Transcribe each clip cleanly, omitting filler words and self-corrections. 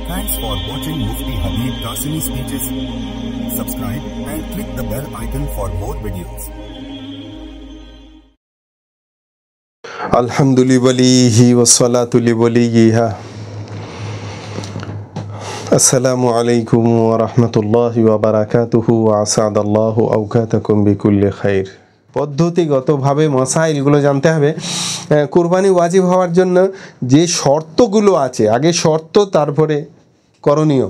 Thanks for watching Mufti Habib Qasimi speeches. Subscribe and click the bell icon for more videos. Alhamdulillahi wassalatu li waliyiha. Assalamu alaikum wa rahmatullahi wa barakatuhu wa asadallahu awqatakum bikulli khair. পদ্ধতিগতভাবে মাসাইলগুলো জানতে হবে। কুরবানি ওয়াজিব হওয়ার জন্য যে শর্তগুলো আছে, আগে শর্ত তারপরে করণীয়।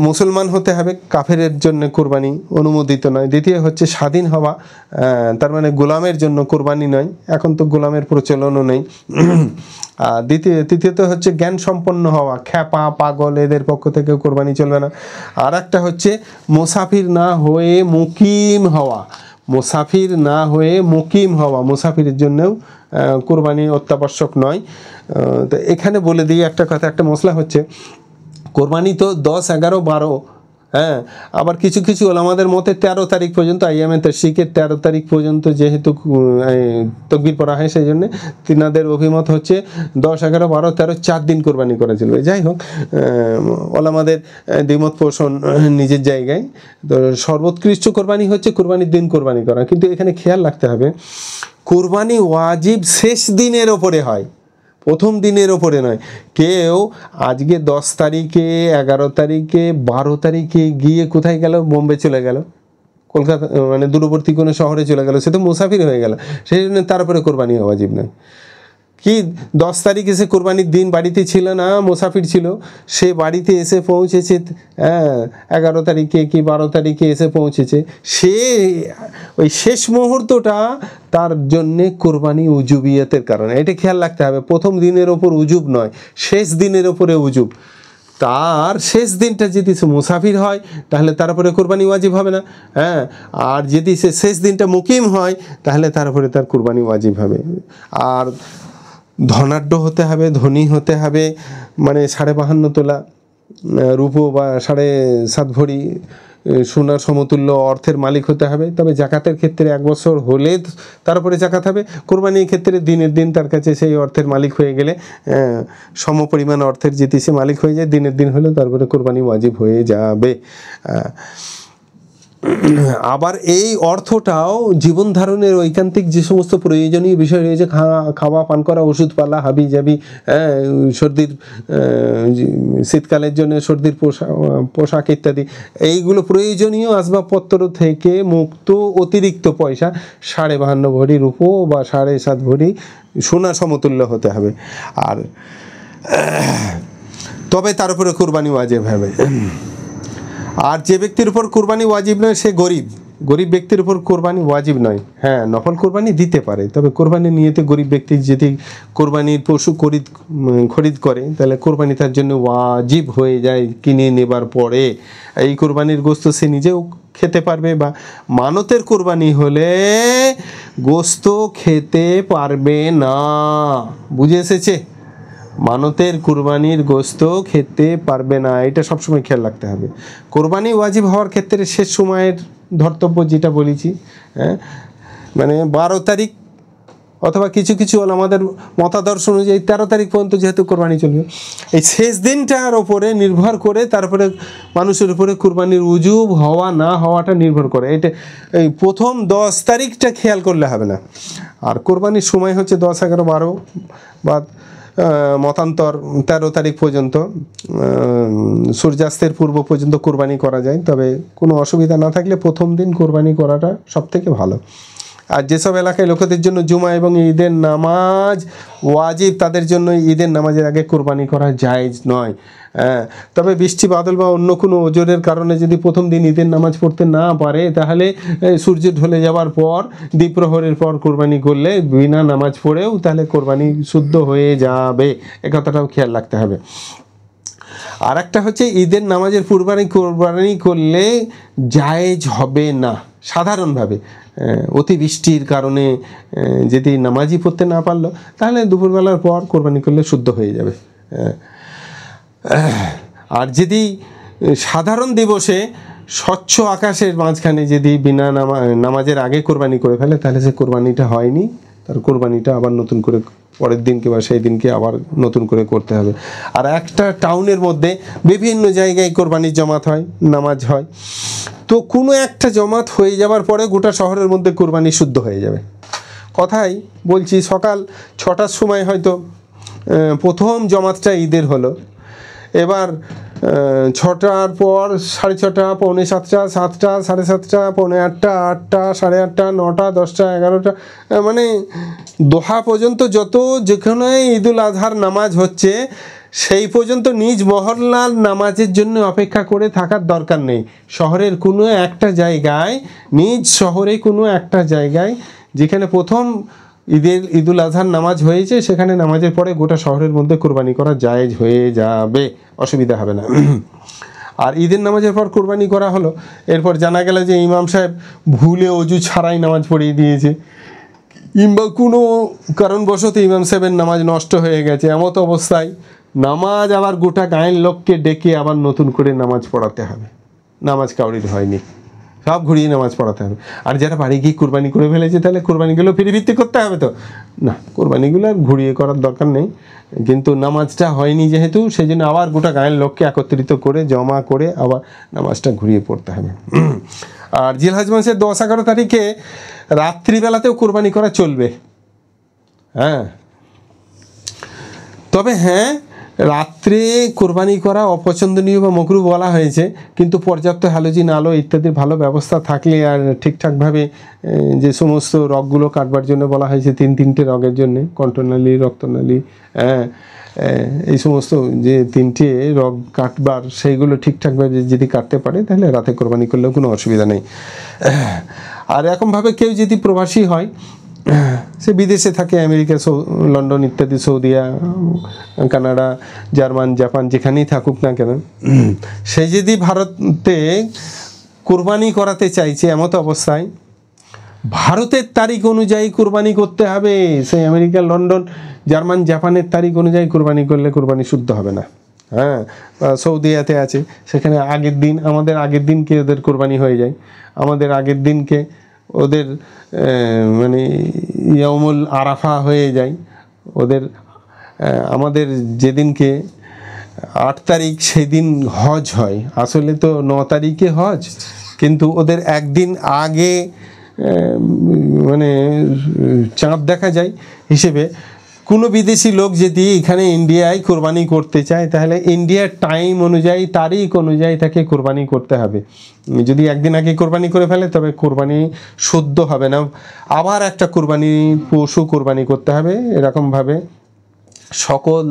মুসলমান হতে হবে, কাফেরের জন্য কুরবানি অনুমোদিত নয়। দ্বিতীয় হচ্ছে স্বাধীন হওয়া, তার মানে গোলামের জন্য কুরবানি নয়, এখন তো গোলামের প্রচলনও নেই। আর তৃতীয়ত হচ্ছে জ্ঞান সম্পন্ন হওয়া, খ্যাপা পাগল এদের পক্ষ থেকে কুরবানি চলবে না। আর একটা হচ্ছে মুসাফির না হয়ে মুকিম হওয়া, মুসাফির না হয়ে মুকিম হওয়া, মুসাফিরের জন্যও কুরবানি অত্যাবশ্যক নয়। তো এখানে বলে দিই একটা কথা, একটা মশলা হচ্ছে কোরবানি তো 10, 11, 12, হ্যাঁ, আবার কিছু কিছু ওলামাদের মতে 13 তারিখ পর্যন্ত, আইয়ামে তাশরিকের 13 তারিখ পর্যন্ত যেহেতু তাকবীর পড়া হয়, সেই জন্যে তিনাদের অভিমত হচ্ছে 10, 11, 12, 13 4 দিন কোরবানি করা চলবে। যাই হোক, ওলামাদের দ্বিমত পোষণ নিজের জায়গায়। তো সর্বোৎকৃষ্ট কোরবানি হচ্ছে কোরবানির দিন কোরবানি করা। কিন্তু এখানে খেয়াল রাখতে হবে, কোরবানি ওয়াজিব শেষ দিনের ওপরে হয়, প্রথম দিনের ওপরে নয়। কেউ আজকে 10 তারিখে, 11 তারিখে, 12 তারিখে গিয়ে কোথায় গেল, বোম্বে চলে গেল, কলকাতা মানে দূরবর্তী কোনো শহরে চলে গেল, সে তো মুসাফির হয়ে গেল, সেই জন্য তারপরে কোরবানি ওয়াজিব নয়। কি 10 তারিখে সে কোরবানির দিন বাড়িতে ছিল না, মুসাফির ছিল, সে বাড়িতে এসে পৌঁছেছে 11 তারিখে কি 12 তারিখে এসে পৌঁছেছে, সে ওই শেষ মুহূর্তটা তার জন্যে কোরবানি উজুবিয়তের কারণে। এটা খেয়াল রাখতে হবে, প্রথম দিনের ওপর উজুব নয়, শেষ দিনের ওপরে উজুব। তার শেষ দিনটা যদি সে মুসাফির হয় তাহলে তারপরে কোরবানি ওয়াজিব হবে না, হ্যাঁ। আর যদি সে শেষ দিনটা মুকিম হয় তাহলে তারপরে তার কোরবানি ওয়াজিব হবে। আর ধনাঢ্য হতে হবে, ধনী হতে হবে, মানে 52.5 তোলা রূপো বা 7.5 ভরি সোনার সমতুল্য অর্থের মালিক হতে হবে। তবে জাকাতের ক্ষেত্রে 1 বছর হলে তারপরে জাকাত হবে। কোরবানির ক্ষেত্রে দিনের দিন তার কাছে সেই অর্থের মালিক হয়ে গেলে, সমপরিমাণ অর্থের যদি সে মালিক হয়ে যায়, দিনের দিন হলে তারপরে কোরবানি ওয়াজিব হয়ে যাবে। আবার এই অর্থটাও জীবন ধারণের ঐকান্তিক যে সমস্ত প্রয়োজনীয় বিষয় রয়েছে, খাওয়া পান করা, ওষুধ পালা, হাবি জাবি, সর্দির শীতকালের জন্য সর্দির পোশাক ইত্যাদি, এইগুলো প্রয়োজনীয় আসবাবপত্র থেকে মুক্ত অতিরিক্ত পয়সা 52.5 ভরি রূপো বা 7.5 ভরি সোনা সমতুল্য হতে হবে। আর তবে তার উপরে কোরবানি ওয়াজিব হবে। আর যে ব্যক্তির উপর কোরবানি ওয়াজিব নয় সে গরিব ব্যক্তির উপর কোরবানি ওয়াজিব নয়। হ্যাঁ, নফল কোরবানি দিতে পারে, তবে কোরবানি নিয়েতে গরিব ব্যক্তি যদি কোরবানির পশু খরিদ করে তাহলে কোরবানি তার জন্য ওয়াজিব হয়ে যায় কিনে নেবার পরে। এই কোরবানির গোস্ত সে নিজেও খেতে পারবে, বা মানতের কোরবানি হলে গোস্ত খেতে পারবে না। বুঝে এসেছে? মানতের কুরবানির গোস্ত খেতে পারবে না, এটা সবসময় খেয়াল রাখতে হবে। কোরবানি ওয়াজিব হওয়ার ক্ষেত্রে শেষ সময়ের ধর্তব্য যেটা বলেছি, হ্যাঁ, মানে 12 তারিখ অথবা কিছু কিছু আমাদের মতাদর্শ অনুযায়ী 13 তারিখ পর্যন্ত যেহেতু কোরবানি চলবে, এই শেষ দিনটার ওপরে নির্ভর করে তারপরে মানুষের উপরে কোরবানির উজুব হওয়া না হওয়াটা নির্ভর করে। এটা এই প্রথম 10 তারিখটা খেয়াল করলে হবে না। আর কোরবানির সময় হচ্ছে 10, 11, 12 বা মতান্তর 13 তারিখ পর্যন্ত, সূর্যাস্তের পূর্ব পর্যন্ত কোরবানি করা যায়। তবে কোনো অসুবিধা না থাকলে প্রথম দিন কোরবানি করাটা সবথেকে ভালো। আর যেসব এলাকায় লোকেদের জন্য জুমা এবং ঈদের নামাজ ওয়াজিব, তাদের জন্য ঈদের নামাজের আগে কোরবানি করা জায়েজ নয়। তবে বৃষ্টি বাদল বা অন্য কোনো ওজোরের কারণে যদি প্রথম দিন ঈদের নামাজ পড়তে না পারে, তাহলে সূর্য ঢলে যাওয়ার পর দ্বীপ্রহরের পর কোরবানি করলে বিনা নামাজ পড়েও তাহলে কোরবানি শুদ্ধ হয়ে যাবে। এ কথাটাও খেয়াল রাখতে হবে। আর একটা হচ্ছে ঈদের নামাজের পূর্বানি কোরবানি করলে জায়েজ হবে না সাধারণভাবে। অতিবৃষ্টির কারণে যদি নামাজই পড়তে না পারলো তাহলে দুপুরবেলার পর কোরবানি করলে শুদ্ধ হয়ে যাবে। আর যদি সাধারণ দিবসে স্বচ্ছ আকাশের মাঝখানে যদি বিনা নামাজের আগে কোরবানি করে ফেলে তাহলে সে কোরবানিটা হয়নি, তার কোরবানিটা আবার নতুন করে পরের দিনকে বা সেই দিনকে আবার নতুন করে করতে হবে। আর একটা টাউনের মধ্যে বিভিন্ন জায়গায় কোরবানির জমাত হয়, নামাজ হয়, তো কোনো একটা জমাত হয়ে যাওয়ার পরে গোটা শহরের মধ্যে কোরবানি শুদ্ধ হয়ে যাবে। কথাই বলছি, সকাল 6টার সময় হয়তো প্রথম জমাতটা ঈদের হলো, এবার 6টার পর 6:30, 6:45, 7টা, 7:30, 7:45, 8টা, 8:30, 9টা, 10টা, 11টা, মানে দোহা পর্যন্ত যত যেখানে ঈদুল আজহার নামাজ হচ্ছে সেই পর্যন্ত নিজ মহল্লার নামাজের জন্য অপেক্ষা করে থাকার দরকার নেই। শহরের কোনো একটা জায়গায়, নিজ শহরে কোনো একটা জায়গায় যেখানে প্রথম ঈদুল আজহার নামাজ হয়েছে, সেখানে নামাজের পরে গোটা শহরের মধ্যে কোরবানি করা জায়েজ হয়ে যাবে, অসুবিধা হবে না। আর ঈদের নামাজের পর কোরবানি করা হলো, এরপর জানা গেল যে ইমাম সাহেব ভুলে অজু ছাড়াই নামাজ পড়িয়ে দিয়েছে, কিংবা কোনো কারণবশত ইমাম সাহেবের নামাজ নষ্ট হয়ে গেছে, এমত অবস্থায় নামাজ আবার গোটা গায়ের লোককে ডেকে আবার নতুন করে নামাজ পড়াতে হবে। নামাজ কাউরির হয়নি, সব ঘুরিয়ে নামাজ পড়াতে হবে। আর যারা বাড়ি গিয়ে কোরবানি করে ফেলেছে, তাহলে কোরবানিগুলো ফিরিভিত্তি করতে হবে তো না, কোরবানিগুলো আর ঘুরিয়ে করার দরকার নেই। কিন্তু নামাজটা হয়নি যেহেতু, সেই জন্য আবার গোটা গায়ের লোককে একত্রিত করে জমা করে আবার নামাজটা ঘুরিয়ে পড়তে হবে। আর জিলহজ মাসের 10-11 তারিখে রাত্রিবেলাতেও কোরবানি করা চলবে। হ্যাঁ, তবে হ্যাঁ, রাত্রে কোরবানি করা অপছন্দনীয় বা মকরুহ বলা হয়েছে, কিন্তু পর্যাপ্ত হ্যালোজিন আলো ইত্যাদির ভালো ব্যবস্থা থাকলে আর ঠিকঠাকভাবে যে সমস্ত রগগুলো কাটবার জন্য বলা হয়েছে, 3টে রগের জন্য, কণ্ঠনালী, রক্তনালী, এই সমস্ত যে 3টে রগ কাটবার, সেইগুলো ঠিকঠাকভাবে যদি কাটতে পারে তাহলে রাতে কোরবানি করলেও কোনো অসুবিধা নেই। আর এরকমভাবে কেউ যদি প্রবাসী হয়, সে বিদেশে থাকে, আমেরিকা, লন্ডন ইত্যাদি, সৌদিয়া, কানাডা, জার্মান, জাপান, যেখানেই থাকুক না কেন, সে যদি ভারতে কোরবানি করাতে চাইছে, এমত অবস্থায় ভারতের তারিখ অনুযায়ী কোরবানি করতে হবে। সেই আমেরিকা, লন্ডন, জার্মান, জাপানের তারিখ অনুযায়ী কোরবানি করলে কোরবানি শুদ্ধ হবে না। হ্যাঁ, সৌদিয়াতে আছে, সেখানে আগের দিন, আমাদের আগের দিনকে ওদের কোরবানি হয়ে যায়, আমাদের আগের দিনকে ওদের মানে ইয়াউমুল আরাফা হয়ে যায় ওদের। আমাদের যেদিনকে 8 তারিখ, সেদিন হজ হয়, আসলে তো 9 তারিখে হজ, কিন্তু ওদের একদিন আগে মানে চাঁদ দেখা যায় হিসেবে। কোনো বিদেশি লোক যদি এখানে ইন্ডিয়ায় কোরবানি করতে চায়, তাহলে ইন্ডিয়ার টাইম অনুযায়ী, তারিখ অনুযায়ী তাকে কোরবানি করতে হবে। যদি একদিন আগে কোরবানি করে ফেলে, তবে কোরবানি শুদ্ধ হবে না, আবার একটা কোরবানি পশু কোরবানি করতে হবে। এরকমভাবে সকল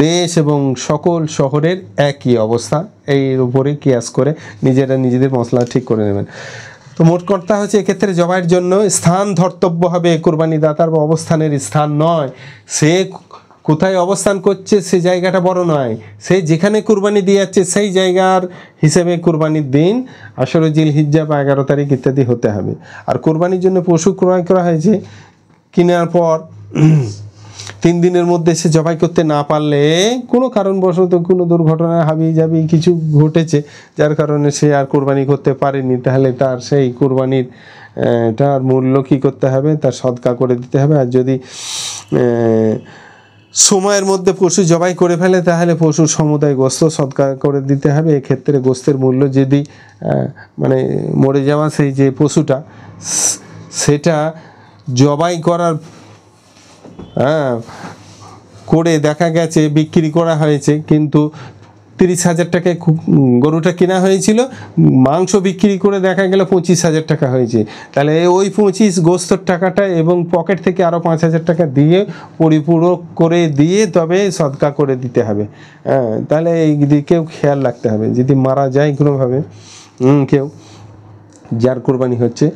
দেশ এবং সকল শহরের একই অবস্থা, এর উপরে কিয়াস করে নিজেরা নিজেদের মশলা ঠিক করে নেবেন। তো মোট কথা হচ্ছে, এক্ষেত্রে জবাইয়ের জন্য স্থান ধর্তব্য হবে, কোরবানি দাতার বা অবস্থানের স্থান নয়। সে কোথায় অবস্থান করছে সে জায়গাটা বড় নয়, সে যেখানে কোরবানি দিয়ে যাচ্ছে সেই জায়গার হিসেবে কোরবানির দিন 18 জিলহিজ্জা বা 11 তারিখ ইত্যাদি হতে হবে। আর কোরবানির জন্য পশু ক্রয় করা হয়েছে, কেনার পর 3 দিনের মধ্যে সে জবাই করতে না পারলে, কোনো কারণবশত কোনো দুর্ঘটনা, হাবিজাবি কিছু ঘটেছে যার কারণে সে আর কোরবানি করতে পারেনি, তাহলে তার সেই কোরবানির তার মূল্য কী করতে হবে, তার সদকা করে দিতে হবে। আর যদি সময়ের মধ্যে পশু জবাই করে ফেলে, তাহলে পশুর সমুদায় গোস্ত সদকা করে দিতে হবে। এক্ষেত্রে গোস্তের মূল্য যদি মানে মরে যাওয়া সেই যে পশুটা, সেটা জবাই করার করে দেখা গেছে বিক্রি করা হয়েছে, কিন্তু 30,000 টাকায় গরুটা কেনা হয়েছিল, মাংস বিক্রি করে দেখা গেল 25,000 টাকা হয়েছে, তাহলে ওই 25 গোস্তর টাকাটা এবং পকেট থেকে আরও 5,000 টাকা দিয়ে পরিপূরক করে দিয়ে তবে সদকা করে দিতে হবে। তাহলে এই দিকেও খেয়াল রাখতে হবে। যদি মারা যায় কোনোভাবে কেউ, যার কোরবানি হচ্ছে,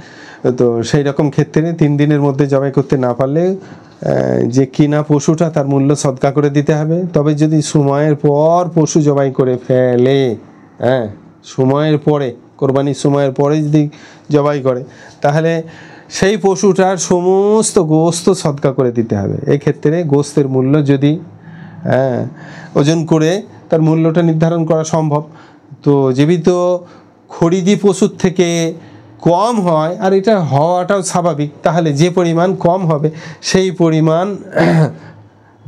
তো সেই রকম ক্ষেত্রে 3 দিনের মধ্যে জবাই করতে না পারলে যে কিনা পশুটা তার মূল্য সদকা করে দিতে হবে। তবে যদি সময়ের পর পশু জবাই করে ফেলে, সময়ের পরে, কোরবানির সময়ের পরে যদি জবাই করে, তাহলে সেই পশুটার সমস্ত গোস্ত সদকা করে দিতে হবে। এক্ষেত্রে গোস্তের মূল্য যদি ওজন করে তার মূল্যটা নির্ধারণ করা সম্ভব। তো জীবিত খরিদি পশুর থেকে কম হয়, আর এটা হওয়াটাও স্বাভাবিক, তাহলে যে পরিমাণ কম হবে সেই পরিমাণ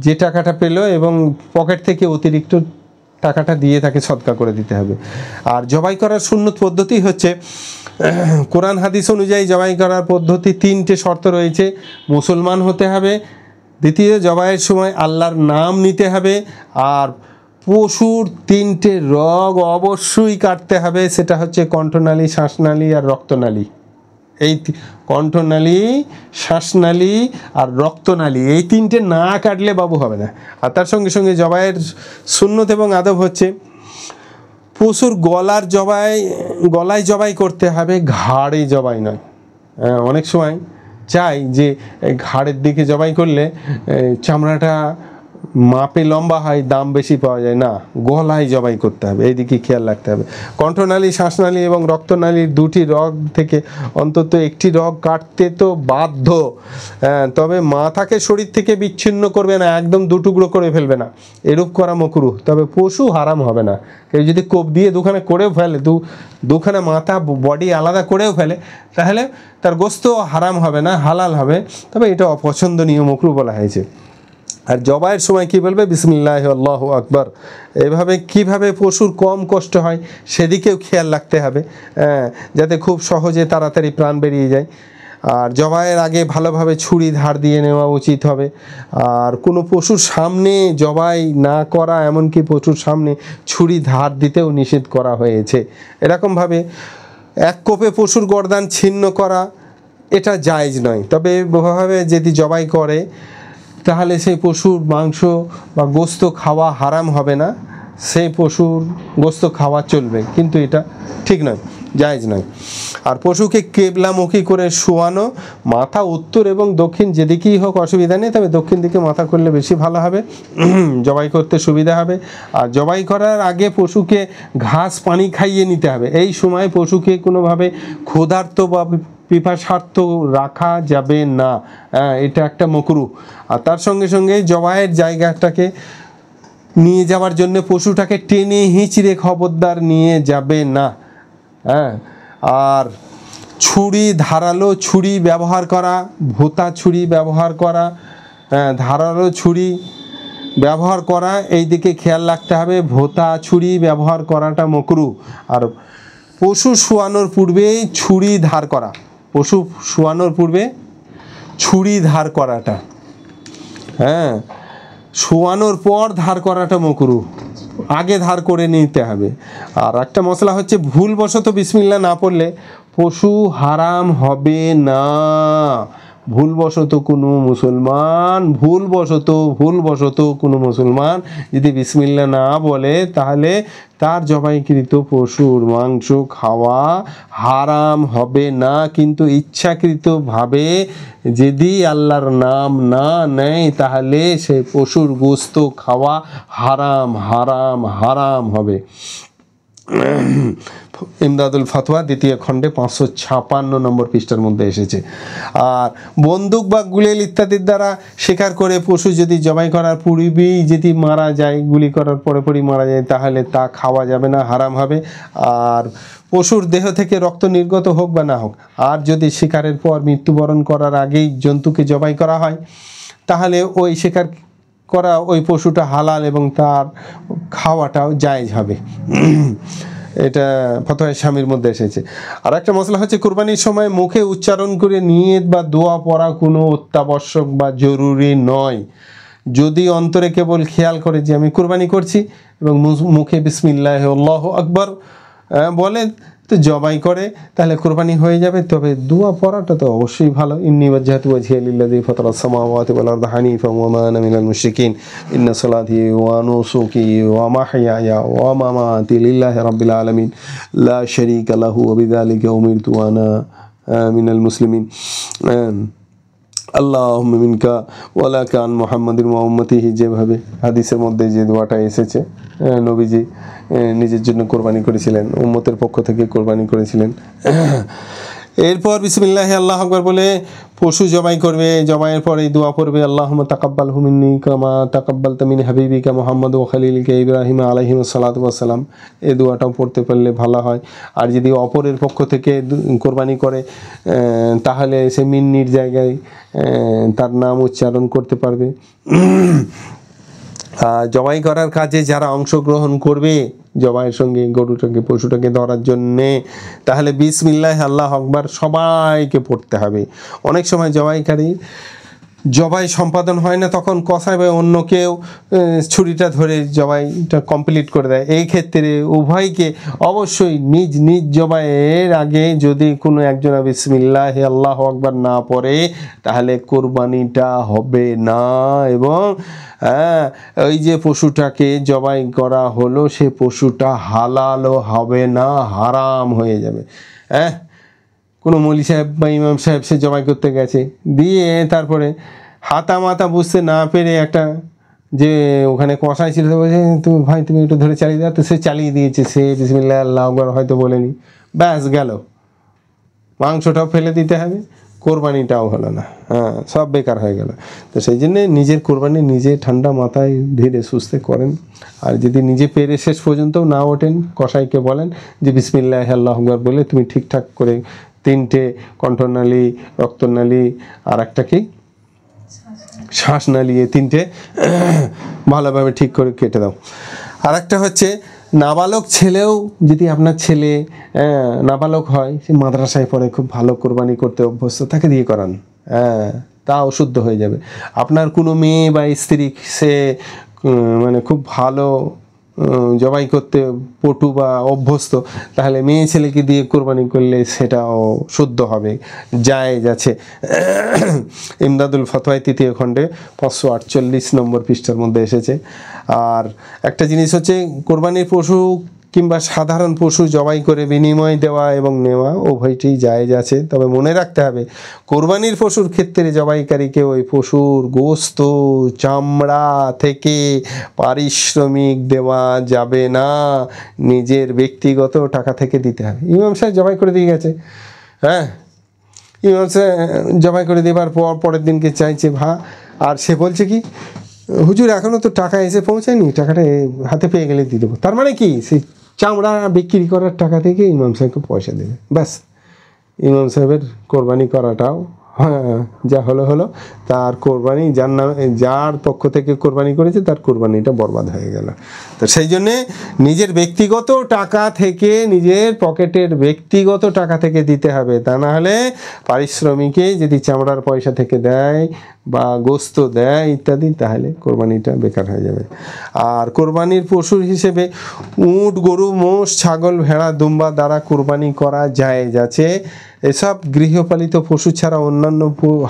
যে টাকাটা পেল এবং পকেট থেকে অতিরিক্ত টাকাটা দিয়ে তাকে সদকা করে দিতে হবে। আর জবাই করার সুন্নত পদ্ধতি হচ্ছে, কোরআন হাদিস অনুযায়ী জবাই করার পদ্ধতি 3টে শর্ত রয়েছে। মুসলমান হতে হবে, দ্বিতীয় জবাইয়ের সময় আল্লাহর নাম নিতে হবে, আর পশুর 3টে রগ অবশ্যই কাটতে হবে, সেটা হচ্ছে কণ্ঠনালী, শ্বাসনালী আর রক্তনালী। এই কণ্ঠনালী, শ্বাসনালী আর রক্তনালী, এই 3টে না কাটলে বাবু হবে না। আর তার সঙ্গে সঙ্গে জবাইয়ের সুন্নত এবং আদব হচ্ছে, পশুর গলায় জবাই করতে হবে, ঘাড়ে জবাই নয়। অনেক সময় চাই যে ঘাড়ের দিকে জবাই করলে চামড়াটা মাপে লম্বা হয়, দাম বেশি পাওয়া যায়, না, গলায় জবাই করতে হবে, এই দিকে খেয়াল রাখতে হবে। কণ্ঠনালী, শ্বাসনালী এবং রক্তনালীর 2টি রগ থেকে অন্তত একটি রগ কাটতে তো বাধ্য, তবে মাথাকে শরীর থেকে বিচ্ছিন্ন করবে না, একদম 2 টুকরো করে ফেলবে না, এরূপ করা মাকরুহ। তবে পশু হারাম হবে না। কেউ যদি কোপ দিয়ে দুখানে করেও ফেলে, দুখানে মাথা বডি আলাদা করেও ফেলে, তাহলে তার গোস্ত হারাম হবে না, হালাল হবে, তবে এটা অপছন্দনীয়, মাকরুহ বলা হয়েছে। আর জবাইয়ের সময় কি বলবে? বিসমিল্লাহ আল্লাহু আকবার। এভাবে কিভাবে পশুর কম কষ্ট হয় সেদিকেও খেয়াল রাখতে হবে, যাতে খুব সহজে তাড়াতাড়ি প্রাণ বেরিয়ে যায়। আর জবাইয়ের আগে ভালোভাবে ছুরি ধার দিয়ে নেওয়া উচিত হবে। আর কোনো পশুর সামনে জবাই না করা, এমনকি পশুর সামনে ছুরি ধার দিতেও নিষেধ করা হয়েছে। এরকমভাবে এক কোপে পশুর গর্দান ছিন্ন করা এটা জায়েজ নয়। তবে এভাবে যদি জবাই করে তাহলে সেই পশুর মাংস বা গোস্ত খাওয়া হারাম হবে না, সেই পশুর গোস্ত খাওয়া চলবে, কিন্তু এটা ঠিক নয়, জায়েজ নয়। আর পশুকে কেবলামুখী করে শোয়ানো, মাথা উত্তর এবং দক্ষিণ যেদিকেই হোক অসুবিধা নেই, তবে দক্ষিণ দিকে মাথা করলে বেশি ভালো হবে, জবাই করতে সুবিধা হবে। আর জবাই করার আগে পশুকে ঘাস পানি খাইয়ে নিতে হবে। এই সময় পশুকে কোনোভাবে ক্ষুধার্ত বা পিপাসার্থ রাখা যাবে না, এটা একটা মাকরুহ। আর তার সঙ্গে সঙ্গে জবাইয়ের জায়গাটাকে নিয়ে যাওয়ার জন্য পশুটাকে টেনে হিঁচড়ে খবরদার নিয়ে যাবে না। আর ধারালো ছুরি ব্যবহার করা, ভোঁতা ছুরি ব্যবহার করা, ধারালো ছুরি ব্যবহার করা, এই দিকে খেয়াল রাখতে হবে। ভোঁতা ছুরি ব্যবহার করাটা মাকরুহ। আর পশু শোয়ানোর পূর্বেই ছুরি ধার করা, পশু শোয়ানোর পূর্বে ছুরি ধার করাটা, শোয়ানোর পর ধার করাটা মাকরুহ, আগে ধার করে নিতে হবে। আর একটা মশলা হচ্ছে, ভুলবশত বিসমিল্লাহ না পড়লে পশু হারাম হবে না। ভুলবশত কোনো মুসলমান যদি বিসমিল্লাহ না বলে, তাহলে তার জবাইকৃত পশুর মাংস খাওয়া হারাম হবে না। কিন্তু ইচ্ছাকৃতভাবে যদি আল্লাহর নাম না নেয়, তাহলে সেই পশুর গোস্ত খাওয়া হারাম হবে। ইমদাদুল ফাতোয়া 2য় খণ্ডে 556 নম্বর পৃষ্ঠার মধ্যে এসেছে। আর বন্দুক বা গুলিল ইত্যাদির দ্বারা শিকার করে পশু যদি জবাই করার পূর্বেই যদি মারা যায়, গুলি করার পরে মারা যায়, তাহলে তা খাওয়া যাবে না, হারাম হবে। আর পশুর দেহ থেকে রক্ত নির্গত হোক বা না হোক, আর যদি শিকারের পর মৃত্যুবরণ করার আগেই জন্তুকে জবাই করা হয়, তাহলে ওই শিকার করা ওই পশুটা হালাল এবং তার খাওয়াটাও জায়েজ হবে। এটা ফতোয়া শামীর মধ্যে এসেছে। আর একটা মশলা হচ্ছে, কুরবানির সময় মুখে উচ্চারণ করে নিয়ত বা দোয়া পড়া কোনো অত্যাবশ্যক বা জরুরি নয়। যদি অন্তরে কেবল খেয়াল করে যে আমি কুরবানি করছি এবং মুখে বিসমিল্লাহ আল্লাহু আকবার বলে তো জবাই করে, তাহলে কুরবানি হয়ে যাবে। তবে দোয়া পড়াটা তো অবশ্যই ভালো। ইন্নী ওয়াজহাতু ওয়াজহিয়া লিল্লাযী ফাতারাস সামাওয়াতি ওয়াল আরদা হানিফান ওয়া মা আনা মিনাল মুশরিকিন ইন্না সালাতি ওয়া নুসুকি ওয়া মাহইয়ায়া ওয়া মামাতি লিল্লাহি রাব্বিল আলামিন লা শারীকা লাহু ওয়া বিযালিকা উমিরতু ওয়া আনা মিনাল মুসলিমিন আল্লাহুম্মা মিনকা ওয়া লাকা আন মুহাম্মাদিন ওয়া উম্মতিহি, যেভাবে হাদিসের মধ্যে যে দোয়াটা এসেছে, নবীজি নিজের জন্য কোরবানি করেছিলেন, উম্মতের পক্ষ থেকে কোরবানি করেছিলেন। এরপর বিসমিল্লাহি আল্লাহু আকবার বলে পশু জবাই করবে। জবাইয়ের পরে দোয়া পড়বে, আল্লাহুম্মা তাকাব্বালহু মিন্নি কামা তাকাব্বালতা মিন হাবিবিকা মুহাম্মদ ওয়া খালিলিকা ইব্রাহিম আলাইহিস সালাতু ওয়াস সালাম। এই দোয়াটাও পড়তে পারলে ভালো হয়। আর যদি অপরের পক্ষ থেকে কোরবানি করে তাহলে সে মিন্নির জায়গায় তার নাম উচ্চারণ করতে পারবে। জবাই করার কাজে যারা অংশগ্রহণ করবে জবাইয়ের সঙ্গে গরুটাকে পশুটাকে ধরার জন্যে, তাহলে বিসমিল্লাহ আল্লাহু আকবার সবাইকে পড়তে হবে। অনেক সময় জবাইকারী জবাই সম্পাদন হয় না, তখন কসাই বা অন্য কেউ ছুরিটা ধরে জবাইটা কমপ্লিট করে দেয়। এই ক্ষেত্রে উভয়কে অবশ্যই নিজ নিজ জবাইয়ের আগে যদি কোনো একজন বিসমিল্লাহ আল্লাহু আকবার না পড়ে তাহলে কোরবানিটা হবে না, এবং ওই যে পশুটাকে জবাই করা হলো সে পশুটা হালালও হবে না, হারাম হয়ে যাবে। কোনো মৌলী সাহেব বা ইমাম সাহেব সে জবাই করতে গেছে, দিয়ে তারপরে হাতা মাতা বুঝতে না পেরে একটা যে ওখানে কষাই ছিল বলছে তুমি ভাই তুমি একটু ধরে চালিয়ে দাও, তো সে চালিয়ে দিয়েছে, সে বিসমিল্লাহ আল্লাহু আকবার হয়তো বলেনি, ব্যাস গেল, মাংসটাও ফেলে দিতে হবে, কোরবানিটাও হলো না, সব বেকার হয়ে গেল। তো সেই জন্যে নিজের কোরবানি নিজে ঠান্ডা মাথায় ধীরে সুস্থে করেন। আর যদি নিজে পেরে শেষ পর্যন্তও না ওঠেন, কসাইকে বলেন যে বিসমিল্লাহ আল্লাহু আকবার বলে তুমি ঠিকঠাক করে 3টে কণ্ঠনালী, রক্তনালী, আর একটা কি শ্বাসনালী, 3টে ভালোভাবে ঠিক করে কেটে দাও। আর একটা হচ্ছে নাবালক ছেলেও, যদি আপনার ছেলে নাবালক হয়, সে মাদ্রাসায় পড়ে, খুব ভালো কোরবানি করতে অভ্যস্ত, তাকে দিয়ে করান, তা অশুদ্ধ হয়ে যাবে। আপনার কোনো মেয়ে বা স্ত্রী সে মানে খুব ভালো জবাই করতে পটু বা অভ্যস্ত, তাহলে মেয়ে ছেলেকে দিয়ে কোরবানি করলে সেটাও শুদ্ধ হবে, জায়েজ আছে। ইমদাদুল ফতোয়ায় 3য় খণ্ডে 548 নম্বর পৃষ্ঠার মধ্যে এসেছে। আর একটা জিনিস হচ্ছে কোরবানির পশু কিংবা সাধারণ পশু জবাই করে বিনিময় দেওয়া এবং নেওয়া উভয়টি জায়েজ আছে। তবে মনে রাখতে হবে কোরবানির পশুর ক্ষেত্রে জবাইকারীকে ওই পশুর গোশত, চামড়া থেকে পারিশ্রমিক দেওয়া যাবে না, নিজের ব্যক্তিগত টাকা থেকে দিতে হবে। ইমাম সাহেব জবাই করে দিয়ে গেছে, ইমাম সাহেব জবাই করে দেবার পর পরের দিনকে চাইছে আর সে বলছে কি হুজুর এখনও তো টাকা এসে পৌঁছায়নি, টাকাটা হাতে পেয়ে গেলে দিয়ে দেবো। তার মানে কি সেই চামড়া বিক্রি করার টাকা থেকে ইমাম সাহেবকে পয়সা দেবে, ব্যাস ইমাম সাহেবের কোরবানি করাটাও যা হলো, তার কোরবানি যার নামে, যার পক্ষ থেকে কোরবানি করেছে তার কোরবানিটা বরবাদ হয়ে গেল। তো সেই জন্যে নিজের ব্যক্তিগত টাকা থেকে, নিজের পকেটের ব্যক্তিগত টাকা থেকে দিতে হবে, তা না হলে পারিশ্রমিকে যদি চামড়ার পয়সা থেকে দেয় বা গোস্ত দেয় ইত্যাদি, তাহলে কোরবানিটা বেকার হয়ে যাবে। আর কোরবানির পশুর হিসেবে উট, গরু, মোষ, ছাগল, ভেড়া, দুম্বা দ্বারা কোরবানি করা জায়েজ আছে। এসব গৃহপালিত পশু ছাড়া অন্যান্য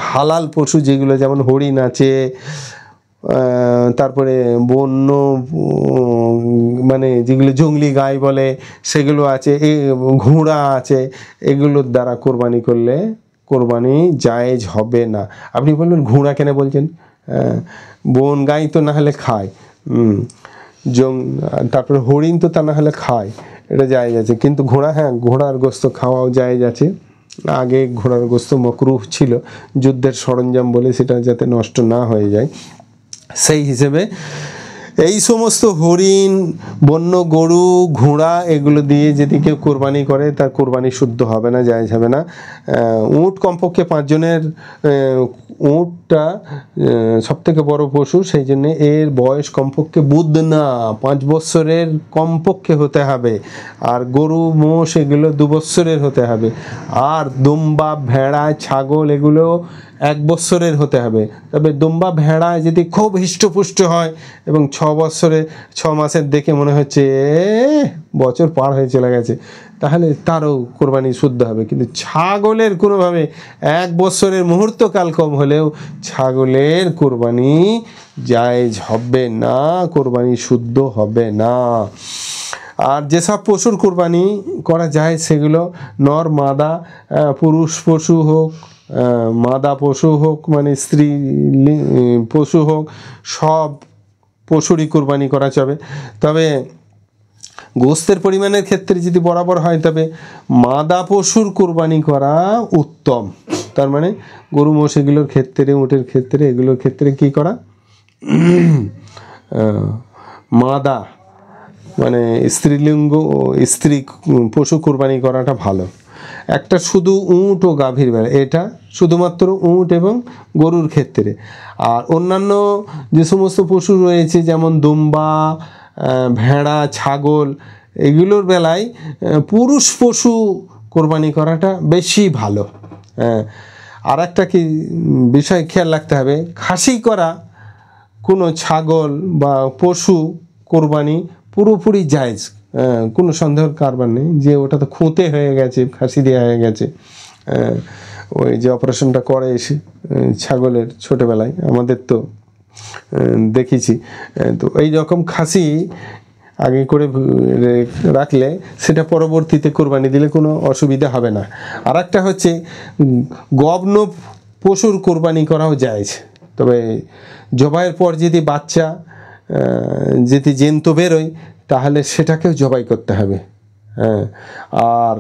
হালাল পশু যেগুলো, যেমন হরিণ আছে, তারপরে বন্য মানে যেগুলো জংলি গাই বলে সেগুলো আছে, ঘোড়া আছে, এগুলোর দ্বারা কোরবানি করলে কোরবানি জায়েজ হবে না। আপনি বলবেন ঘোড়া কেন বলছেন? বন গাই তো না হলে খায়, তারপরে হরিণ তো তা না হলে খায়, এটা জায়েজ আছে। কিন্তু ঘোড়া, ঘোড়ার গোস্ত খাওয়াও জায়েজ আছে। আগে ঘোড়ার গোস্ত মাকরুহ ছিল, যুদ্ধের সরঞ্জাম বলে সেটা যাতে নষ্ট না হয়ে যায়, সেই হিসেবে এই সমস্ত হরিণ, বন্য গরু, ঘোড়া এগুলো দিয়ে যদি কেউ কোরবানি করে তার কোরবানি শুদ্ধ হবে না, জায়েজ হবে না। উট কমপক্ষে 5 জনের, উটটা সবথেকে বড় পশু, সেই জন্যে এর বয়স কমপক্ষে বুধনা 5 বছরের কমপক্ষে হতে হবে। আর গরু, মোষ এগুলো 2 বছরের হতে হবে। আর দুম্বা, ভেড়া, ছাগল এগুলো 1 বছরের হতে হবে। তবে দুম্বা, ভেড়া যদি খুব হৃষ্টপুষ্ট হয় এবং 6 মাসের দেখে মনে হচ্ছে বছর পার হয়ে চলে গেছে, তাহলে তারও কোরবানি শুদ্ধ হবে। কিন্তু ছাগলের কোনোভাবে 1 বছরের মুহূর্তকাল কম হলেও ছাগলের কোরবানি জায়েজ হবে না, কোরবানি শুদ্ধ হবে না। আর যেসব পশুর কোরবানি করা যায় সেগুলো নর, মাদা, পুরুষ পশু হোক, মাদা পশু হোক মানে স্ত্রী পশু হোক, সব পশুরই কোরবানি করা যাবে। তবে গোস্তের পরিমাণের ক্ষেত্রে যদি বরাবর হয় তবে মাদা পশুর কোরবানি করা উত্তম। তার মানে গরু মোষ এগুলোর ক্ষেত্রে, উটের ক্ষেত্রে, এগুলোর ক্ষেত্রে কি করা, মাদা মানে স্ত্রীলিঙ্গ স্ত্রী পশু কোরবানি করাটা ভালো। একটা শুধু উট ও গাভীর বেলা, এটা শুধুমাত্র উট এবং গরুর ক্ষেত্রে। আর অন্যান্য যে সমস্ত পশু রয়েছে যেমন দুম্বা, ভেড়া, ছাগল, এগুলোর বেলায় পুরুষ পশু কোরবানি করাটা বেশি ভালো। আর একটা কি বিষয় খেয়াল রাখতে হবে, খাসি করা কোনো ছাগল বা পশু কোরবানি পুরোপুরি জায়েজ, কোনো সন্দেহের কারবার নেই যে ওটা তো খুঁতে হয়ে গেছে, খাসি দেওয়া হয়ে গেছে। ওই যে অপারেশনটা করে এসে ছাগলের ছোটোবেলায় আমাদের তো দেখেছি, তো এই রকম খাসি আগে করে রাখলে সেটা পরবর্তীতে কোরবানি দিলে কোনো অসুবিধা হবে না। আর একটা হচ্ছে গব্ন পশুর কোরবানি করাও জায়েজ, তবে জবাইয়ের পর যদি বাচ্চা যদি জেন্ত বেরোয় তাহলে সেটাকেও জবাই করতে হবে। আর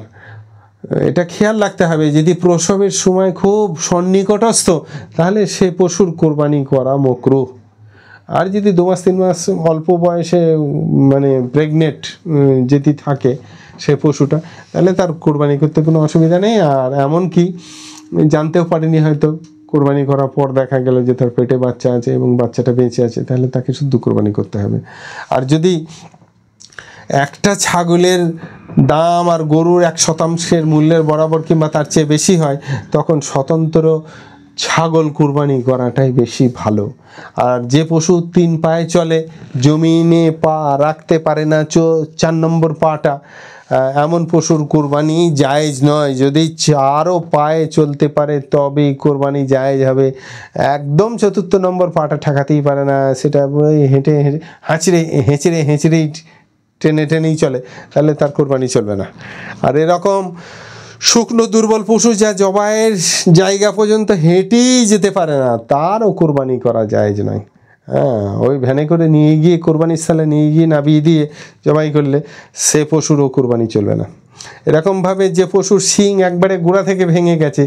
এটা খেয়াল রাখতে হবে যদি প্রসবের সময় খুব সন্নিকটস্থ তাহলে সে পশুর কোরবানি করা মাকরুহ। আর যদি 2 মাস 3 মাস অল্প বয়সে মানে প্রেগনেন্ট যদি থাকে সে পশুটা, তাহলে তার কোরবানি করতে কোনো অসুবিধা নেই। আর এমনকি জানতেও পারেনি হয়তো, কোরবানি করার পর দেখা গেল যে তার পেটে বাচ্চা আছে এবং বাচ্চাটা বেঁচে আছে, তাহলে তাকে শুদ্ধ কোরবানি করতে হবে। আর যদি একটা ছাগলের দাম আর গরুর 1% মূল্যের বরাবর কিংবা তার চেয়ে বেশি হয়, তখন স্বতন্ত্র ছাগল কোরবানি করাটাই বেশি ভালো। আর যে পশু 3 পায়ে চলে, জমিনে পা রাখতে পারে না, 4 নম্বর পাটা, এমন পশুর কোরবানি জায়েজ নয়। যদি 4 পায়ে চলতে পারে তবেই কোরবানি জায়েজ হবে। একদম 4 নম্বর পাটা ঠেকাতেই পারে না, সেটা হেঁটে হেঁচড়েই টেনেই চলে, তাহলে তার কোরবানি চলবে না। আর এরকম শুকনো দুর্বল পশু যা জবাইয়ের জায়গা পর্যন্ত হেঁটেই যেতে পারে না, তারও কোরবানি করা জায়েজ নয়। ওই ভ্যানে করে নিয়ে গিয়ে কোরবানির স্থলে নিয়ে গিয়ে নামিয়ে দিয়ে জবাই করলে সে পশুরও কোরবানি চলবে না। এরকমভাবে যে পশুর শিং একবারে গোড়া থেকে ভেঙে গেছে,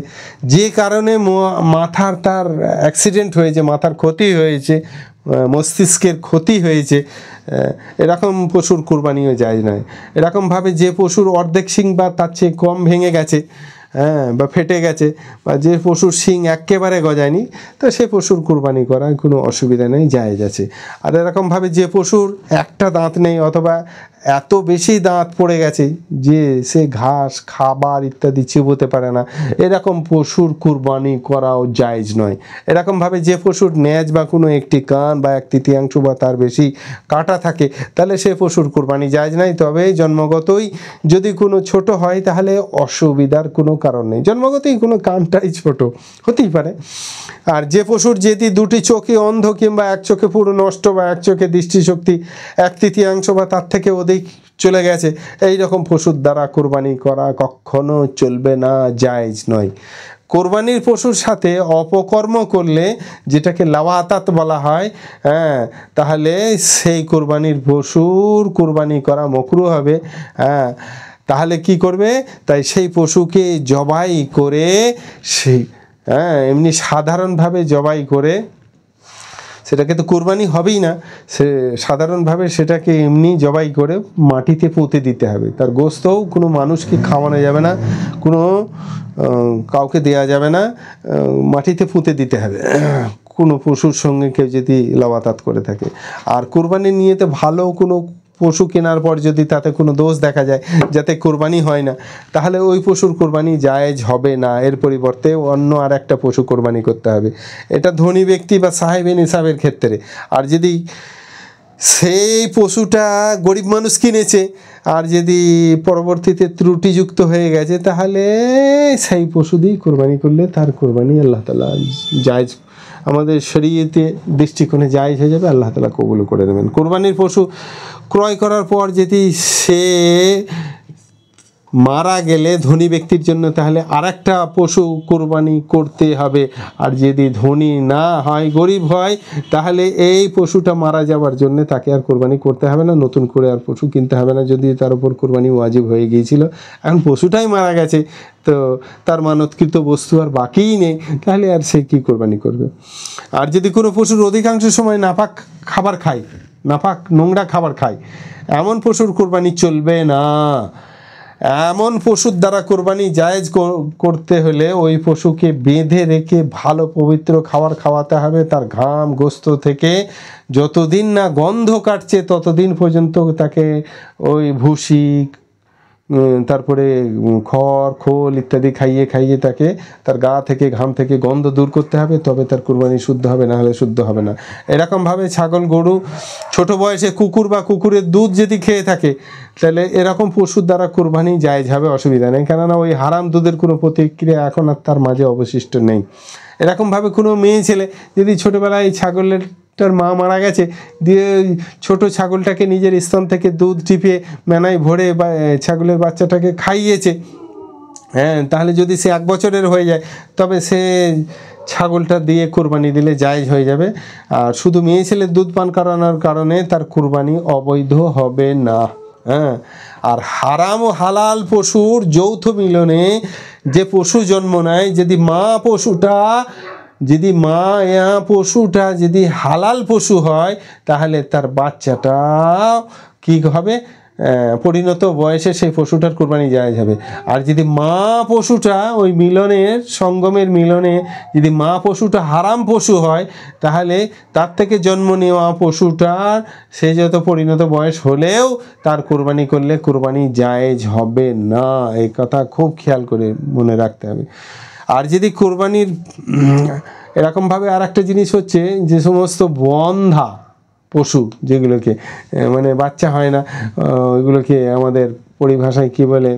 যে কারণে মাথার তার অ্যাক্সিডেন্ট হয়েছে, মাথার ক্ষতি হয়েছে, মস্তিষ্কের ক্ষতি হয়েছে, এরকম পশুর কোরবানিও জায়েজ নয়। এরকমভাবে যে পশুর অর্ধেক শিং বা তার চেয়ে কম ভেঙে গেছে, বা ফেটে গেছে, বা যে পশুর শিং একেবারে গজায়নি, তো সে পশুর কোরবানি করার কোনো অসুবিধা নেই, জায়েজ আছে। আর এরকমভাবে যে পশুর একটা দাঁত নেই অথবা এত বেশি দাঁত পড়ে গেছে যে সে ঘাস খাবার ইত্যাদি চিবোতে পারে না, এরকম পশুর কোরবানি করাও জায়েজ নয়। এরকমভাবে যে পশুর ন্যাজ বা কোনো একটি কান বা 1/3 বা তার বেশি কাটা থাকে, তাহলে সে পশুর কোরবানি জায়েজ নাই। তবে জন্মগতই যদি কোনো ছোট হয় তাহলে অসুবিধার কোনো কারণ নেই, জন্মগতই কোনো কানটাই ছোট হতেই পারে। আর যে পশুর যদি 2টি চোখে অন্ধ কিংবা 1 চোখে পুরো নষ্ট বা 1 চোখে দৃষ্টিশক্তি 1/3 বা তার থেকে অধিক চলে গেছে, এই রকম পশুর দ্বারা কোরবানি করা কখনো চলবে না, জায়েজ নয়। কোরবানির পশুর সাথে অপকর্ম করলে, যেটাকে লাওয়াতাত বলা হয়, তাহলে সেই কোরবানির পশুর কোরবানি করা মাকরুহ হবে। তাহলে কি করবে, তাই সেই পশুকে জবাই করে সেই এমনি সাধারণভাবে জবাই করে, সেটাকে তো কোরবানি হবেই না, সে সাধারণভাবে সেটাকে এমনি জবাই করে মাটিতে পুঁতে দিতে হবে। তার গোস্তও কোনো মানুষকে খাওয়ানো যাবে না, কোনো কাউকে দেয়া যাবে না, মাটিতে পুঁতে দিতে হবে কোনো পশুর সঙ্গে কেউ যদি লাওয়াতাত করে থাকে। আর কোরবানি নিয়ে তো ভালো কোনো পশু কেনার পর যদি তাতে কোনো দোষ দেখা যায় যাতে কোরবানি হয় না, তাহলে ওই পশুর কোরবানি জায়েজ হবে না, এর পরিবর্তে অন্য আর একটা পশু কোরবানি করতে হবে। এটা ধনী ব্যক্তি বা সাহেবে নিসাবের ক্ষেত্রে। আর যদি সেই পশুটা গরিব মানুষ কিনেছে আর যদি পরবর্তীতে ত্রুটিযুক্ত হয়ে গেছে, তাহলে সেই পশু দিয়েই কোরবানি করলে তার কোরবানি আল্লাহ তাআলা জায়েজ, আমাদের শরীয়তে দৃষ্টিকোণে জায়েজ হয়ে যাবে, আল্লাহ তাআলা কবুল করে নেবেন। কোরবানির পশু ক্রয় করার পর যদি সে মারা গেলে ধনী ব্যক্তির জন্য তাহলে আরেকটা পশু কোরবানি করতে হবে, আর যদি ধনী না হয়, গরিব হয়, তাহলে এই পশুটা মারা যাওয়ার জন্য তাকে আর কোরবানি করতে হবে না, নতুন করে আর পশু কিনতে হবে না। যদি তার উপর কোরবানি ওয়াজিব হয়ে গিয়েছিল, এখন পশুটাই মারা গেছে, তো তার মানতকৃত বস্তু আর বাকিই নেই, তাহলে আর সে কী কোরবানি করবে। আর যদি কোনো পশুর অধিকাংশ সময় নাপাক খাবার খায়, নাপাক নোংরা খাবার খায়, এমন পশুর কোরবানি চলবে না। এমন পশুর দ্বারা কোরবানি জায়েজ করতে হলে ওই পশুকে বেঁধে রেখে ভালো পবিত্র খাবার খাওয়াতে হবে। তার ঘাম গোস্ত থেকে যতদিন না গন্ধ কাটছে ততদিন পর্যন্ত তাকে ওই ভুসি, তারপরে খড় খোল ইত্যাদি খাইয়ে খাইয়ে তাকে তার গা থেকে ঘাম থেকে গন্ধ দূর করতে হবে, তবে তার কুরবানি শুদ্ধ হবে, না হলে শুদ্ধ হবে না। এরকমভাবে ছাগল গরু ছোট বয়সে কুকুর বা কুকুরের দুধ যদি খেয়ে থাকে, তাহলে এরকম পশুর দ্বারা কুরবানি জায়েজ হবে, অসুবিধা নেই, কেননা ওই হারাম দুধের কোনো প্রতিক্রিয়া এখন আর তার মাঝে অবশিষ্ট নেই। এরকমভাবে কোনো মেয়ে ছেলে যদি ছোটোবেলায় ছাগলের তার মা মারা গেছে, দিয়ে ছোট ছাগলটাকে নিজের স্তন থেকে দুধ টিপে মেনায় ভরে বা ছাগলের বাচ্চাটাকে খাইয়েছে, হ্যাঁ, তাহলে যদি সে 1 বছরের হয়ে যায়, তবে সে ছাগলটা দিয়ে কুরবানি দিলে জায়েজ হয়ে যাবে। আর শুধু মেয়ে ছেলের দুধ পান করানোর কারণে তার কুরবানি অবৈধ হবে না। হ্যাঁ, আর হারাম ও হালাল পশুর যৌথ মিলনে যে পশু জন্ম নেয়, যদি মা পশুটা যদি হালাল পশু হয়, তাহলে তার বাচ্চাটা কী হবে, পরিণত বয়সে সেই পশুটার কোরবানি জায়েজ হবে। আর যদি মা পশুটা ওই সঙ্গমের মিলনে যদি মা পশুটা হারাম পশু হয়, তাহলে তার থেকে জন্ম নেওয়া পশুটার সে যত পরিণত বয়স হলেও তার কোরবানি করলে কোরবানি জায়েজ হবে না। এই কথা খুব খেয়াল করে মনে রাখতে হবে। আর যদি কোরবানির এরকমভাবে আর একটা জিনিস হচ্ছে, যে সমস্ত বন্ধা পশু যেগুলোকে মানে বাচ্চা হয় না, ওইগুলোকে আমাদের পরিভাষায় কি বলে,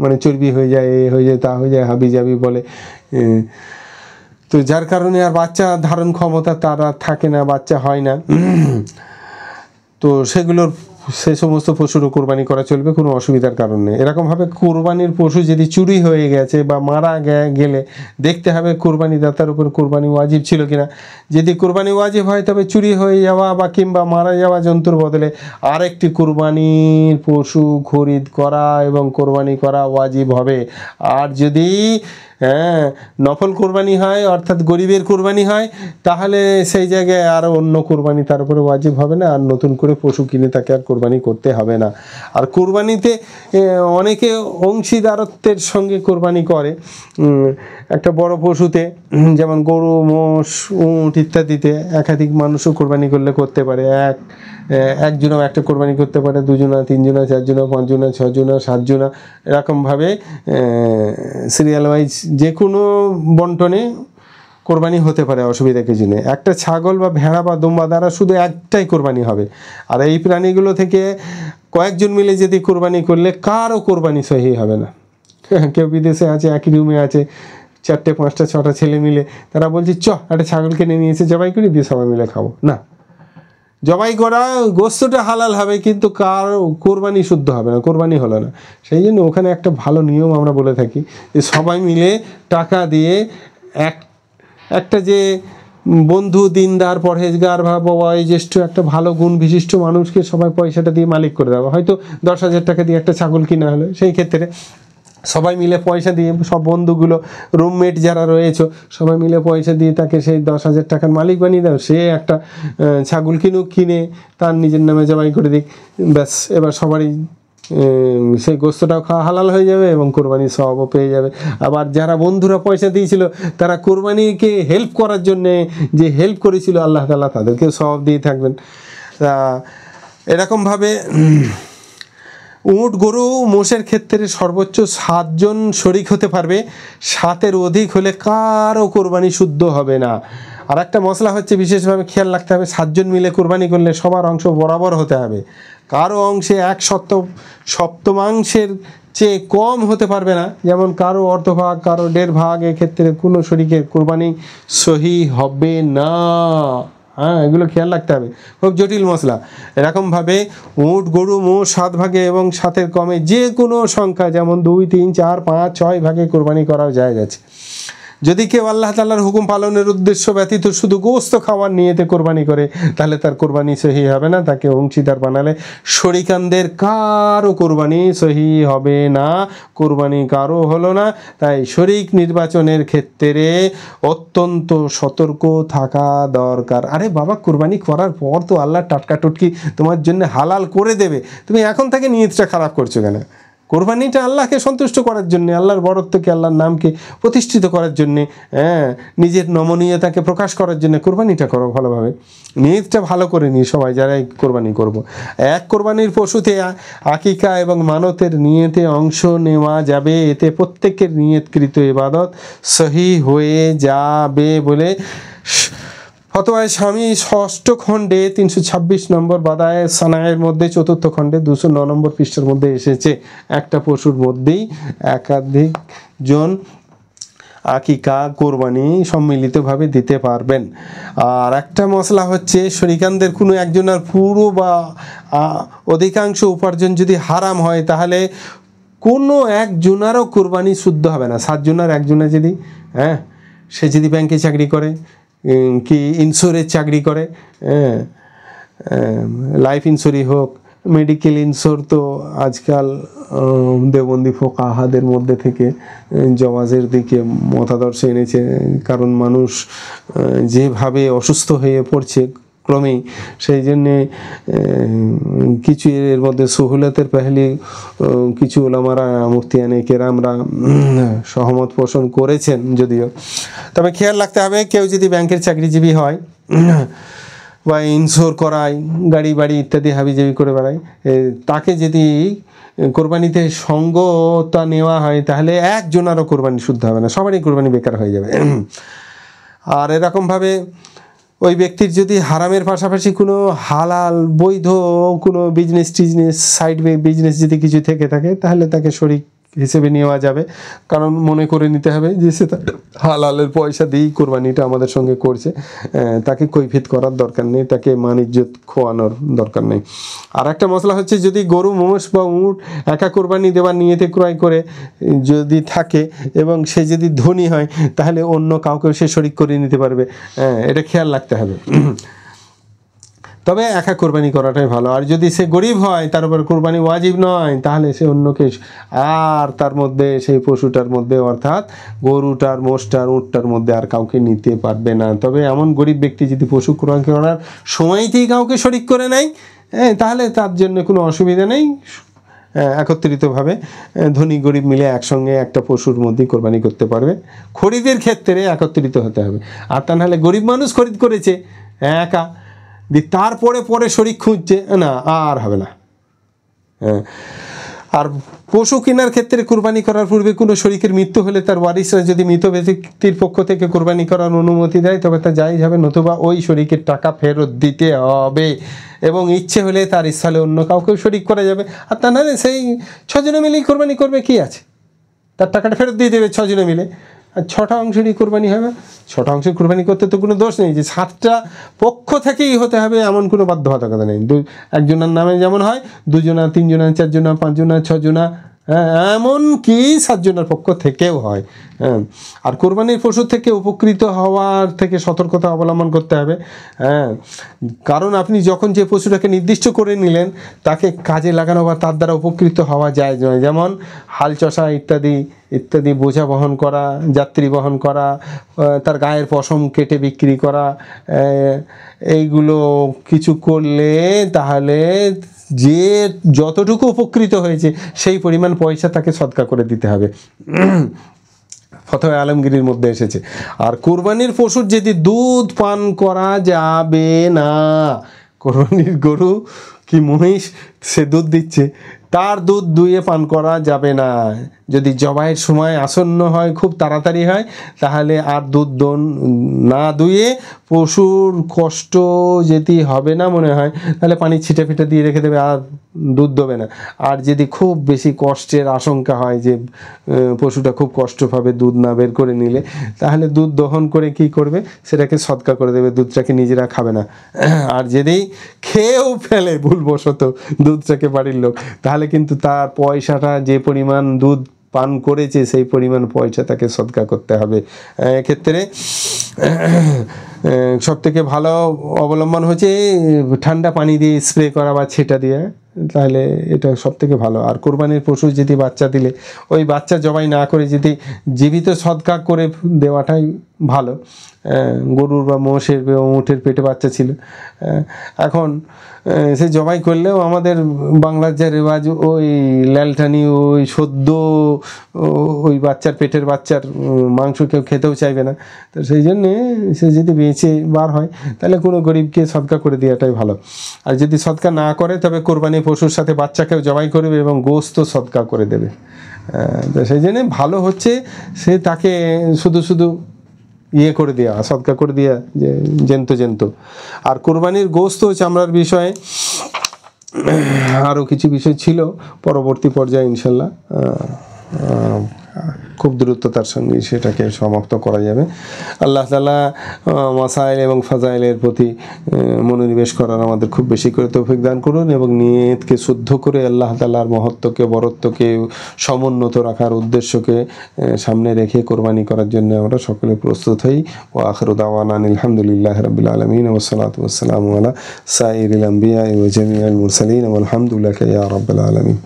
মানে চর্বি হয়ে যায়, এ হয়ে যায়, তা হয়ে যায়, হাবি জাবি বলে, তো যার কারণে আর বাচ্চা ধারণ ক্ষমতা তার আর থাকে না, বাচ্চা হয় না, তো সে সমস্ত পশুরও কোরবানি করা চলবে, কোনো অসুবিধার কারণ নেই। এরকমভাবে কোরবানির পশু যদি চুরি হয়ে গেছে বা মারা গেলে দেখতে হবে কোরবানি দাতার উপর কোরবানি ওয়াজিব ছিল কিনা। যদি কোরবানি ওয়াজিব হয়, তবে চুরি হয়ে যাওয়া বা কিংবা মারা যাওয়া জন্তুর বদলে আরেকটি কোরবানির পশু খরিদ করা এবং কোরবানি করা ওয়াজিব হবে। আর যদি নফল কোরবানি হয়, অর্থাৎ গরিবের কোরবানি হয়, তাহলে সেই জায়গায় আর অন্য কোরবানি তার উপরে ওয়াজিব হবে না, আর নতুন করে পশু কিনে তাকে আর কোরবানি করতে হবে না। আর কোরবানিতে অনেকে অংশীদারত্বের সঙ্গে কোরবানি করে, একটা বড় পশুতে, যেমন গরু, মোষ, উট ইত্যাদিতে একাধিক মানুষও কোরবানি করতে পারে। একজনও একটা কোরবানি করতে পারে, 2 জনা, 3 জনা, 4 জনা, 5 জনা, 6 জনা, 7 জনা, এরকমভাবে সিরিয়াল ওয়াইজ যে কোনো বন্টনে কোরবানি হতে পারে, অসুবিধা কিছু নেই। একটা ছাগল বা ভেড়া বা দুম্বা দ্বারা শুধু একটাই কোরবানি হবে। আর এই প্রাণীগুলো থেকে কয়েকজন মিলে যদি কোরবানি করলে কারও কোরবানি সহি হবে না। কেউ বিদেশে আছে, একই রুমে আছে, 4টে 5টা 6টা ছেলে মিলে, তারা বলছে একটা ছাগল কিনে নিয়ে এসে জবাই করে দিয়ে সবাই মিলে খাবো না। জবাই করা গোস্তটা হালাল হবে, কিন্তু কারো কোরবানি শুদ্ধ হবে না, কোরবানি হলো না। সেই জন্য ওখানে একটা ভালো নিয়ম আমরা বলে থাকি, যে সবাই মিলে টাকা দিয়ে একটা যে বন্ধু, দিনদার, পরহেজগার বা বয়োজ্যেষ্ঠ একটা ভালো গুণ বিশিষ্ট মানুষকে সবাই পয়সাটা দিয়ে মালিক করে দেওয়া। হয়তো 10,000 টাকা দিয়ে একটা ছাগল কিনা হলো, সেই ক্ষেত্রে সবাই মিলে পয়সা দিয়ে, সব বন্ধুগুলো, রুমমেট যারা রয়েছে, সবাই মিলে পয়সা দিয়ে তাকে সেই 10,000 টাকার মালিক বানিয়ে দাও। সে একটা ছাগল কিনে তার নিজের নামে জবাই করে দিক, ব্যাস, এবার সবারই সেই গোস্তটাও খাওয়া হালাল হয়ে যাবে এবং কোরবানির সওয়াবও পেয়ে যাবে। আবার যারা বন্ধুরা পয়সা দিয়েছিল, তারা কোরবানিকে হেল্প করার জন্যে যে হেল্প করেছিল, আল্লাহ তাআলা তাদেরকে সওয়াব দিয়ে থাকবেন। এরকমভাবে উট, গরু, মোষের ক্ষেত্রে সর্বোচ্চ 7 জন শরিক হতে পারবে। 7-এর অধিক হলে কারও কোরবানি শুদ্ধ হবে না। আর একটা মশলা হচ্ছে, বিশেষভাবে খেয়াল রাখতে হবে, 7 জন মিলে কোরবানি করলে সবার অংশ বরাবর হতে হবে। কারো অংশে 1/7 চেয়ে কম হতে পারবে না, যেমন কারো অর্ধভাগ, কারো 1.5 ভাগ। এক্ষেত্রে কোনো শরিকের কোরবানি সহি হবে না। হ্যাঁ, এগুলো খেয়াল রাখতে হবে, খুব জটিল মশলা। এরকমভাবে উট গরু মোষ 7 ভাগে এবং 7-এর কমে যে কোনো সংখ্যা, যেমন 2, 3, 4, 5, 6 ভাগে কোরবানি করাও জায়েজ আছে। যদি কেউ আল্লাহ তাআলার হুকুম পালনের উদ্দেশ্য ব্যতীত শুধু গোশত খাওয়ার নিয়তে কোরবানি করে, তাহলে তার কোরবানি সহি হবে না। তাকে অংশীদার বানালে শরিকানদের কারও কোরবানি সহি হবে না, কোরবানি কারও হলো না। তাই শরিক নির্বাচনের ক্ষেত্রে অত্যন্ত সতর্ক থাকা দরকার। আরে বাবা, কোরবানি করার পর তো আল্লাহ টাটকা টুটকি তোমার জন্য হালাল করে দেবে, তুমি এখন থেকে নিয়তটা খারাপ করছো কেন? কোরবানিটা আল্লাহকে সন্তুষ্ট করার জন্যে, আল্লাহর বরত্বকে, আল্লাহর নামকে প্রতিষ্ঠিত করার জন্যে, নিজের নমনীয়তাকে প্রকাশ করার জন্য কোরবানিটা করো ভালোভাবে, নিয়তটা ভালো করে নিই সবাই যারাই কোরবানি করব। এক কোরবানির পশুতে আকিকা এবং মানতের নিয়তে অংশ নেওয়া যাবে, এতে প্রত্যেকের নিয়তকৃত ইবাদত সহি হয়ে যাবে বলে ফতোয়ায়ে স্বামী 6ষ্ঠ খণ্ডে 326 নম্বর বাদায়ে সানায়ের মধ্যে 4র্থ খণ্ডে 209 নম্বর পৃষ্ঠার মধ্যে এসেছে। একটা পশুর মধ্যেই একাধিক জন আকিকা কোরবানি সম্মিলিতভাবে দিতে পারবেন। আর একটা মশলা হচ্ছে, শরিকানদের কোনো একজনের পুরো বা অধিকাংশ উপার্জন যদি হারাম হয়, তাহলে কোনো একজনারও কোরবানি শুদ্ধ হবে না। 7 জনের একজনে যদি, সে যদি ব্যাংকে চাকরি করে কি ইন্স্যুরেন্স চাকরি করে, লাইফ ইন্স্যুরি হোক, মেডিকেল ইন্স্যুর, তো আজকাল দেওবন্দি ফোকাহাদের মধ্যে থেকে জওয়াজের দিকে মতাদর্শ এনেছে। কারণ মানুষ যেভাবে অসুস্থ হয়ে পড়ছে ক্রমেই, সেই জন্যে কিছু এর মধ্যে সহুলতের পেহলি কিছু ওলামারা, মুফতিয়ানে কেরামরা সহমত পোষণ করেছেন যদিও। তবে খেয়াল রাখতে হবে, কেউ যদি ব্যাংকের চাকরিজীবী হয় বা ইন্স্যুর করায়, গাড়ি বাড়ি ইত্যাদি হাবিজাবি করে বেড়ায়, তাকে যদি কোরবানিতে সঙ্গতা নেওয়া হয়, তাহলে একজনারও কোরবানি শুদ্ধ হবে না, সবারই কোরবানি বেকার হয়ে যাবে। আর এরকমভাবে ওই ব্যক্তির যদি হারামের পাশাপাশি কোনো হালাল বৈধ কোনো বিজনেস সাইড বিজনেস যদি কিছু থেকে থাকে, তাহলে তাকে শরিক হিসেবে নেওয়া যাবে। কারণ মনে করে নিতে হবে যে সে হালালের পয়সা দিয়েই কোরবানিটা আমাদের সঙ্গে করছে, তাকে কৈফিয়ত করার দরকার নেই, তাকে মান ইজ্জত খোয়ানোর দরকার নেই। আর একটা মশলা হচ্ছে, যদি গরু মোষ বা উট একা কোরবানি দেওয়ার নিয়তে ক্রয় করে যদি থাকে এবং সে যদি ধনী হয়, তাহলে অন্য কাউকেও সে শরিক করে নিতে পারবে। এটা খেয়াল রাখতে হবে। তবে একা কোরবানি করাটাই ভালো। আর যদি সে গরিব হয়, তার উপর কোরবানি ওয়াজিব নয়, তাহলে সে অন্যকে, আর তার মধ্যে সেই পশুটার মধ্যে অর্থাৎ গরুটার, মোষটার, উটটার মধ্যে আর কাউকে নিতে পারবে না। তবে এমন গরিব ব্যক্তি যদি পশু কোরবানি করার সময়তেই কাউকে শরিক করে নেয়, তাহলে তার জন্য কোনো অসুবিধা নেই। একত্রিতভাবে ধনী গরিব মিলে একসঙ্গে একটা পশুর মধ্যেই কোরবানি করতে পারবে। খরিদের ক্ষেত্রে একত্রিত হতে হবে। আর তা নাহলে গরিব মানুষ খরিদ করেছে একা, তারপরে পরে শরিক খুঁজছে, না, আর হবে না। আর পশু কেনার ক্ষেত্রে কোরবানি করার পূর্বে কোনো শরিকের মৃত্যু হলে তার ওয়ারিসরা যদি মৃত ব্যক্তির পক্ষ থেকে কোরবানি করার অনুমতি দেয়, তবে তা জায়েজ হবে, নতুবা ওই শরিকের টাকা ফেরত দিতে হবে। এবং ইচ্ছে হলে তার স্থলে অন্য কাউকেও শরিক করা যাবে। আর তা নাহলে সেই 6 জনে মিলেই কোরবানি করবে, কি আছে, তার টাকাটা ফেরত দিয়ে দেবে 6 জনে মিলে। আর 6টা অংশেরই কোরবানি হবে। 6টা অংশের কোরবানি করতে তো কোনো দোষ নেই যে 7টা পক্ষ থেকেই হতে হবে, এমন কোনো বাধ্যবাধকতা নেই। একজনের নামে যেমন হয়, 2 জনা, 3 জনা, 4 জনা, 5 জনা, 6 জনা, এমনকি 7 জনের পক্ষ থেকেও হয়। আর কোরবানির পশু থেকে উপকৃত হওয়ার থেকে সতর্কতা অবলম্বন করতে হবে। কারণ আপনি যখন যে পশুটাকে নির্দিষ্ট করে নিলেন, তাকে কাজে লাগানো বা তার দ্বারা উপকৃত হওয়া যায় নয়। যেমন হাল চষা ইত্যাদি বোঝা বহন করা, যাত্রী বহন করা, তার গায়ের পশম কেটে বিক্রি করা, এইগুলো কিছু করলে তাহলে যে যতটুকু উপকৃত হয়েছে সেই পরিমাণ পয়সা তাকে সদকা করে দিতে হবে। ফতোয়া আলমগীরের মধ্যে এসেছে। আর কোরবানির পশুর যদি দুধ পান করা যাবে না, কোরবানির গরু কি মহিষ সে দুধ দিচ্ছে, তার দুধ দুইয়ে পান করা যাবে না। যদি জবাইয়ের সময় আসন্ন হয়, খুব তাড়াতাড়ি হয়, তাহলে আর দুধ না দুইয়ে পশুর কষ্ট যদি হবে না মনে হয়, তাহলে পানি ছিটে ফিটে দিয়ে রেখে দেবে, আর দুধ দেবে না। আর যদি খুব বেশি কষ্টের আশঙ্কা হয় যে পশুটা খুব কষ্ট পাবে দুধ না বের করে নিলে, তাহলে দুধ দহন করে কি করবে, সেটাকে সদকা করে দেবে, দুধটাকে নিজেরা খাবে না। আর যদি খেয়েও ফেলে ভুলবশত দুধটাকে বাড়ির লোক, তাহলে কিন্তু তার পয়সাটা, যে পরিমাণ দুধ পান করেছে সেই পরিমাণ পয়সা তাকে সদকা করতে হবে। এক্ষেত্রে সবথেকে ভালো অবলম্বন হচ্ছে ঠান্ডা পানি দিয়ে স্প্রে করা বা ছেটা দিয়ে, তাহলে এটা সবথেকে ভালো। আর কোরবানির পশু যদি বাচ্চা দিলে, ওই বাচ্চা জবাই না করে যদি জীবিত সদকা করে দেওয়াটাই ভালো। গরুর বা মোষের বা উটের পেটে বাচ্চা ছিল, এখন সে জবাই করলেও আমাদের বাংলার যে রেওয়াজ, ওই ল্যালটানি, ওই সদ্য ওই বাচ্চার পেটের বাচ্চার মাংস কেউ খেতেও চাইবে না। তো সেই জন্যে সে যদি বেঁচে বার হয়, তাহলে কোনো গরিবকে সদকা করে দেওয়াটাই ভালো। আর যদি সদকা না করে, তবে কোরবানি পশুর সাথে বাচ্চাকেও জবাই করবে এবং গোশত সদকা করে দেবে। তো সেই জন্যে ভালো হচ্ছে সে তাকে শুধু শুধু করে দেওয়া, সদকা করে দেওয়া, যে জেন্ত। আর কোরবানির গোশত চামড়ার বিষয়ে আরও কিছু বিষয় ছিল, পরবর্তী পর্যায়ে ইনশাল্লাহ খুব দ্রুততার সঙ্গে সেটাকে সমাপ্ত করা যাবে। আল্লাহ তাআলা মাসাইল এবং ফাজাইলের প্রতি মনোনিবেশ করার আমাদের খুব বেশি করে তৌফিক দান করুন, এবং নিয়তকে শুদ্ধ করে আল্লাহ তাআলার মহত্বকে, বরত্বকে সমুন্নত রাখার উদ্দেশ্যকে সামনে রেখে কোরবানি করার জন্য আমরা সকলে প্রস্তুত হই। ওয়া আখিরু দাওয়ানা আলহামদুলিল্লাহি রাব্বিল আলামিন ওয়া সলাতু ওয়া সালামু আলা সাইয়্যিদিল আমবিয়া ওয়া জামিউল মুরসালিন ওয়া আলহামদুলিল্লাহি ইয়া রাব্বিল আলামিন।